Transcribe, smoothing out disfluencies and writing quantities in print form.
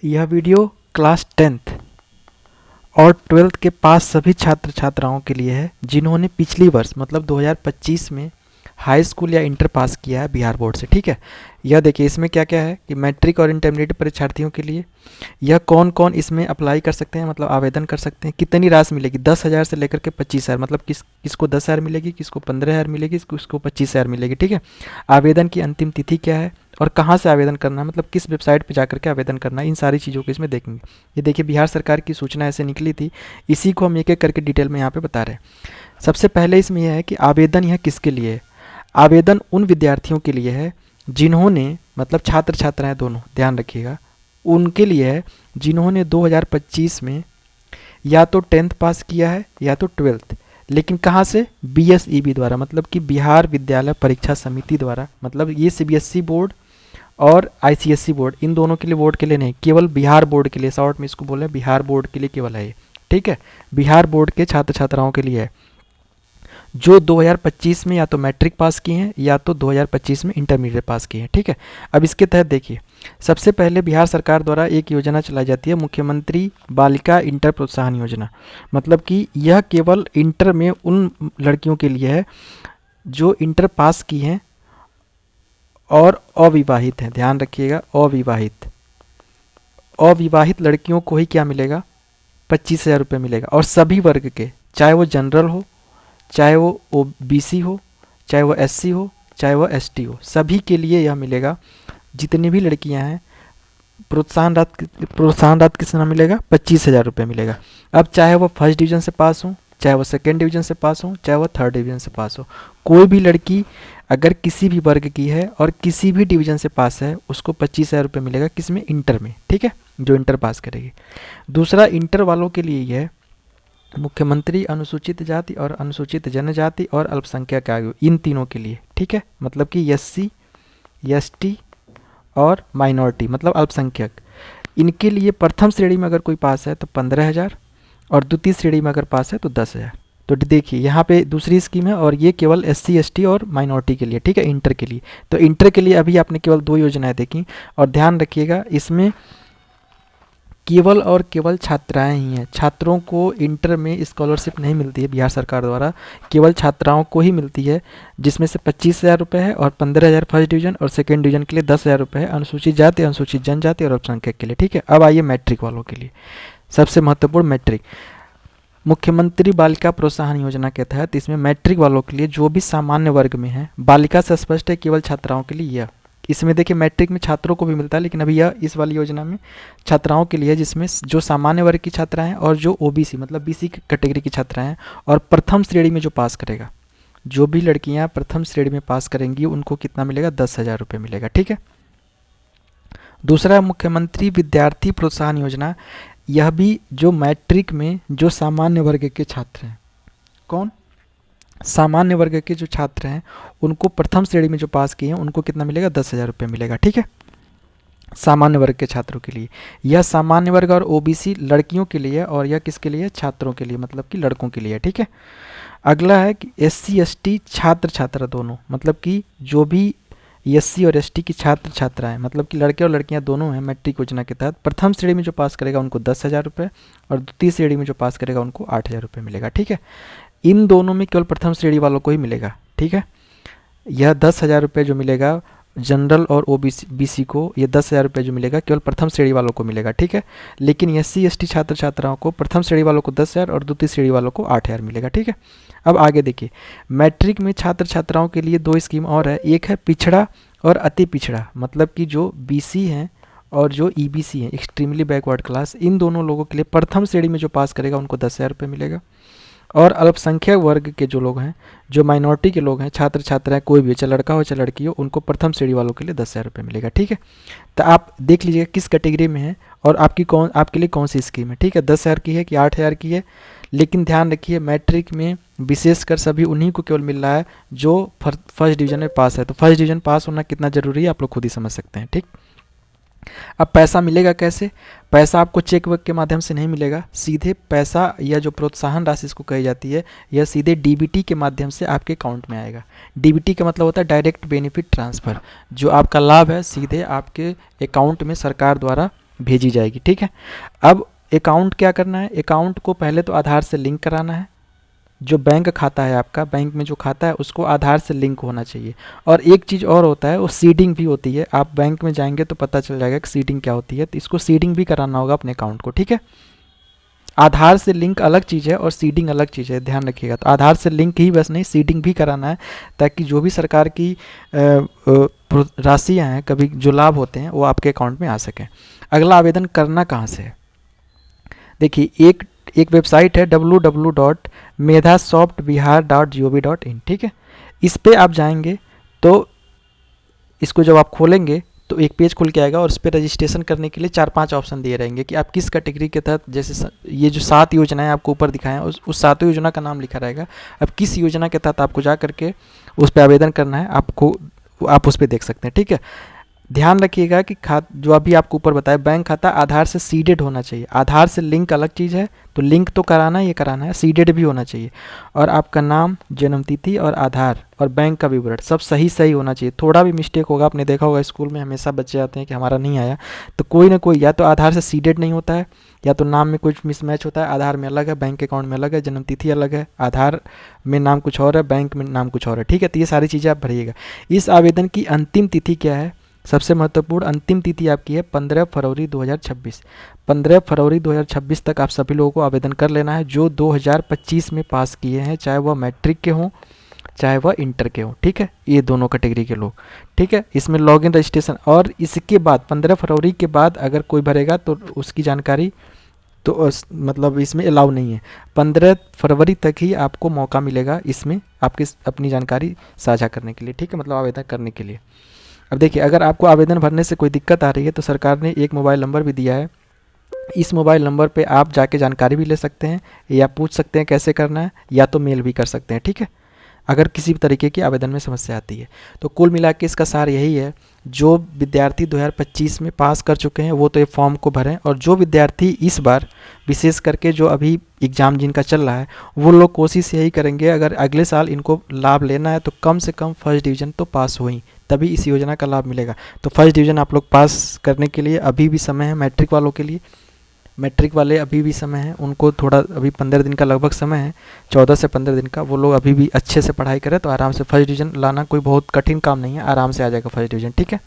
यह video class 10th और 12th के पास सभी छात्र छात्राओं के लिए है जिन्होंने पिछली वर्ष मतलब 2025 में हाई स्कूल या इंटर पास किया है बिहार बोर्ड से। ठीक है, यह देखिए इसमें क्या क्या है कि मैट्रिक और इंटरमीडिएट परीक्षार्थियों के लिए यह कौन कौन इसमें अप्लाई कर सकते हैं, मतलब आवेदन कर सकते हैं। कितनी राशि मिलेगी, 10,000 से लेकर के 25,000, मतलब किसको 10,000 मिलेगी, किसको 15,000 मिलेगी, किसको 25,000 मिलेगी। ठीक है, आवेदन की अंतिम तिथि क्या है और कहाँ से आवेदन करना है, मतलब किस वेबसाइट पर जाकर के आवेदन करना है, इन सारी चीज़ों को इसमें देखेंगे। ये देखिए बिहार सरकार की सूचना ऐसे निकली थी, इसी को हम एक एक करके डिटेल में यहाँ पे बता रहे हैं। सबसे पहले इसमें यह है कि आवेदन यह किसके लिए है। आवेदन उन विद्यार्थियों के लिए है जिन्होंने, मतलब छात्र छात्राएं दोनों, ध्यान रखिएगा, उनके लिए है जिन्होंने 2025 में या तो 10th पास किया है या तो 12th, लेकिन कहाँ से, BSEB द्वारा, मतलब कि बिहार विद्यालय परीक्षा समिति द्वारा। मतलब ये CBSE बोर्ड और ICSE बोर्ड, इन दोनों के लिए, बोर्ड के लिए नहीं, केवल बिहार बोर्ड के लिए, शॉर्ट में इसको बोले बिहार बोर्ड के लिए केवल है ये। ठीक है, बिहार बोर्ड के छात्र छात्राओं के लिए है जो 2025 में या तो मैट्रिक पास किए हैं या तो 2025 में इंटरमीडिएट पास किए हैं। ठीक है, अब इसके तहत देखिए सबसे पहले बिहार सरकार द्वारा एक योजना चलाई जाती है, मुख्यमंत्री बालिका इंटर प्रोत्साहन योजना। मतलब कि यह केवल इंटर में उन लड़कियों के लिए है जो इंटर पास की हैं और अविवाहित हैं। ध्यान रखिएगा, अविवाहित लड़कियों को ही क्या मिलेगा, 25,000 रुपये मिलेगा। और सभी वर्ग के, चाहे वो जनरल हो, चाहे वो OBC हो, चाहे वो SC हो, चाहे वो ST हो, सभी के लिए यह मिलेगा। जितनी भी लड़कियां हैं, प्रोत्साहन राशि कितना मिलेगा, 25,000 रुपये मिलेगा। अब चाहे वो फर्स्ट डिवीज़न से पास हो, चाहे वो सेकेंड डिवीज़न से पास हो, चाहे वो थर्ड डिवीज़न से पास हो, कोई भी लड़की अगर किसी भी वर्ग की है और किसी भी डिवीज़न से पास है, उसको 25,000 रुपये मिलेगा। किसमें, इंटर में। ठीक है, जो इंटर पास करेगी। दूसरा, इंटर वालों के लिए यह है मुख्यमंत्री अनुसूचित जाति और अनुसूचित जनजाति और अल्पसंख्यक आयु, इन तीनों के लिए। ठीक है, मतलब कि SC, ST और माइनॉरिटी, मतलब अल्पसंख्यक, इनके लिए प्रथम श्रेणी में अगर कोई पास है तो 15,000 और द्वितीय श्रेणी में अगर पास है तो 10,000। तो देखिए यहाँ पे दूसरी स्कीम है और ये केवल SC, ST और माइनॉरिटी के लिए। ठीक है, इंटर के लिए। तो इंटर के लिए अभी आपने केवल 2 योजनाएं देखी, और ध्यान रखिएगा इसमें केवल और केवल छात्राएं ही हैं। छात्रों को इंटर में स्कॉलरशिप नहीं मिलती है बिहार सरकार द्वारा, केवल छात्राओं को ही मिलती है, जिसमें से 25,000 रुपये है और 15,000 फर्स्ट डिवीजन और सेकेंड डिवीजन के लिए 10,000 रुपये है, अनुसूचित जाति, अनुसूचित जनजाति और अल्पसंख्यक के लिए। ठीक है, अब आइए मैट्रिक वालों के लिए। सबसे महत्वपूर्ण, मैट्रिक। मुख्यमंत्री बालिका प्रोत्साहन योजना के तहत इसमें मैट्रिक वालों के लिए जो भी सामान्य वर्ग में है, बालिका से स्पष्ट है, केवल छात्राओं के लिए यह। इसमें देखिए मैट्रिक में छात्रों को भी मिलता है, लेकिन अभी यह इस वाली योजना में छात्राओं के लिए है, जिसमें जो सामान्य वर्ग की छात्राएं हैं और जो OBC मतलब BC कैटेगरी की छात्राएं हैं, और प्रथम श्रेणी में जो पास करेगा, जो भी लड़कियां प्रथम श्रेणी में पास करेंगी उनको कितना मिलेगा, 10,000 रुपये मिलेगा। ठीक है, दूसरा, मुख्यमंत्री विद्यार्थी प्रोत्साहन योजना। यह भी जो मैट्रिक में जो सामान्य वर्ग के छात्र हैं, कौन, सामान्य वर्ग के जो छात्र हैं, उनको प्रथम श्रेणी में जो पास किए हैं उनको कितना मिलेगा, 10,000 रुपये मिलेगा। ठीक है, सामान्य वर्ग के छात्रों के लिए। यह सामान्य वर्ग और OBC लड़कियों के लिए, और यह किसके लिए, छात्रों के लिए, मतलब कि लड़कों के लिए। ठीक है, अगला है कि SC, ST छात्र छात्रा दोनों, मतलब कि जो भी SC और ST की छात्र छात्राएं, मतलब कि लड़के और लड़कियां दोनों हैं, मैट्रिक योजना के तहत प्रथम श्रेणी में जो पास करेगा उनको 10,000 रुपये और द्वितीय श्रेणी में जो पास करेगा उनको 8,000 रुपये मिलेगा। ठीक है, इन दोनों में केवल प्रथम श्रेणी वालों को ही मिलेगा। ठीक है, यह 10,000 रुपये जो मिलेगा जनरल और OBC को, यह 10,000 रुपये जो मिलेगा केवल प्रथम श्रेणी वालों को मिलेगा। ठीक है, लेकिन SC, ST छात्र छात्राओं को, प्रथम श्रेणी वालों को 10,000 और द्वितीय श्रेणी वालों को 8,000 मिलेगा। ठीक है, अब आगे देखिए, मैट्रिक में छात्र छात्राओं के लिए 2 स्कीम और है। एक है पिछड़ा और अति पिछड़ा, मतलब कि जो BC हैं और जो EBC हैं, एक्सट्रीमली बैकवर्ड क्लास, इन दोनों लोगों के लिए प्रथम श्रेणी में जो पास करेगा उनको 10,000 रुपये मिलेगा। और अल्पसंख्यक वर्ग के जो लोग हैं, जो माइनॉरिटी के लोग हैं, छात्र छात्राएं कोई भी, चाहे लड़का हो चाहे लड़की हो, उनको प्रथम श्रेणी वालों के लिए 10,000 रुपये मिलेगा। ठीक है, तो आप देख लीजिएगा किस कैटेगरी में है और आपके लिए कौन सी स्कीम है। ठीक है, 10,000 की है कि 8,000 की है, लेकिन ध्यान रखिए मैट्रिक में विशेषकर सभी उन्हीं को केवल मिल रहा है जो फर्स्ट डिवीजन में पास है। तो फर्स्ट डिवीजन पास होना कितना जरूरी है आप लोग खुद ही समझ सकते हैं। ठीक, अब पैसा मिलेगा कैसे, पैसा आपको चेक वर्क के माध्यम से नहीं मिलेगा, सीधे पैसा या जो प्रोत्साहन राशि इसको कही जाती है, यह सीधे DBT के माध्यम से आपके अकाउंट में आएगा। DBT का मतलब होता है डायरेक्ट बेनिफिट ट्रांसफ़र, जो आपका लाभ है सीधे आपके अकाउंट में सरकार द्वारा भेजी जाएगी। ठीक है, अब अकाउंट क्या करना है, अकाउंट को पहले तो आधार से लिंक कराना है। जो बैंक खाता है आपका, बैंक में जो खाता है उसको आधार से लिंक होना चाहिए। और एक चीज़ और होता है, वो सीडिंग भी होती है। आप बैंक में जाएंगे तो पता चल जाएगा कि सीडिंग क्या होती है, तो इसको सीडिंग भी कराना होगा अपने अकाउंट को। ठीक है, आधार से लिंक अलग चीज़ है और सीडिंग अलग चीज़ है, ध्यान रखिएगा। तो आधार से लिंक ही बस नहीं, सीडिंग भी कराना है, ताकि जो भी सरकार की राशियाँ हैं, कभी जो लाभ होते हैं वो आपके अकाउंट में आ सकें। अगला आवेदन करना कहाँ से है, देखिए एक वेबसाइट है www.medhasoftbihar.gov.in। ठीक है, इस पे आप जाएंगे तो इसको जब आप खोलेंगे तो एक पेज खुल के आएगा और इस पर रजिस्ट्रेशन करने के लिए 4-5 ऑप्शन दिए रहेंगे कि आप किस कैटेगरी के तहत, जैसे ये जो 7 योजनाएं आपको ऊपर दिखाएं हैं उस 7 योजना का नाम लिखा रहेगा। अब किस योजना के तहत आपको जा करके उस पर आवेदन करना है, आपको आप उस पर देख सकते हैं। ठीक है, ध्यान रखिएगा कि जो अभी आपको ऊपर बताया, बैंक खाता आधार से सीडेड होना चाहिए। आधार से लिंक अलग चीज़ है, तो लिंक तो कराना ही कराना है, सीडेड भी होना चाहिए। और आपका नाम, जन्मतिथि और आधार और बैंक का विवरण सब सही होना चाहिए। थोड़ा भी मिस्टेक होगा, आपने देखा होगा स्कूल में हमेशा बच्चे आते हैं कि हमारा नहीं आया, तो कोई ना कोई या तो आधार से सीडेड नहीं होता है, या तो नाम में कुछ मिसमैच होता है। आधार में अलग है, बैंक अकाउंट में अलग है, जन्मतिथि अलग है, आधार में नाम कुछ और है, बैंक में नाम कुछ और है। ठीक है, तो ये सारी चीज़ें आप भरिएगा। इस आवेदन की अंतिम तिथि क्या है, सबसे महत्वपूर्ण अंतिम तिथि आपकी है 15 फरवरी 2026। 15 फरवरी 2026 तक आप सभी लोगों को आवेदन कर लेना है जो 2025 में पास किए हैं, चाहे वह मैट्रिक के हों चाहे वह इंटर के हों। ठीक है, ये दोनों कैटेगरी के लोग। ठीक है, इसमें लॉगिन रजिस्ट्रेशन, और इसके बाद 15 फरवरी के बाद अगर कोई भरेगा तो उसकी जानकारी तो मतलब इसमें अलाउ नहीं है। 15 फरवरी तक ही आपको मौका मिलेगा इसमें आपकी अपनी जानकारी साझा करने के लिए। ठीक है, मतलब आवेदन करने के लिए। अब देखिए, अगर आपको आवेदन भरने से कोई दिक्कत आ रही है तो सरकार ने एक मोबाइल नंबर भी दिया है। इस मोबाइल नंबर पे आप जाके जानकारी भी ले सकते हैं, या पूछ सकते हैं कैसे करना है, या तो मेल भी कर सकते हैं। ठीक है, अगर किसी भी तरीके की आवेदन में समस्या आती है। तो कुल मिला के इसका सार यही है, जो विद्यार्थी 2025 में पास कर चुके हैं वो तो ये फॉर्म को भरें, और जो विद्यार्थी इस बार विशेष करके जो अभी एग्ज़ाम जिनका चल रहा है वो लोग कोशिश यही करेंगे, अगर अगले साल इनको लाभ लेना है तो कम से कम फर्स्ट डिवीज़न तो पास हो ही, तभी इस योजना का लाभ मिलेगा। तो फर्स्ट डिवीज़न आप लोग पास करने के लिए अभी भी समय है। मैट्रिक वालों के लिए, मैट्रिक वाले अभी भी समय है, उनको थोड़ा अभी 15 दिन का लगभग समय है, 14 से 15 दिन का। वो लोग अभी भी अच्छे से पढ़ाई करें तो आराम से फर्स्ट डिवीज़न लाना कोई बहुत कठिन काम नहीं है, आराम से आ जाएगा फर्स्ट डिवीज़न। ठीक है।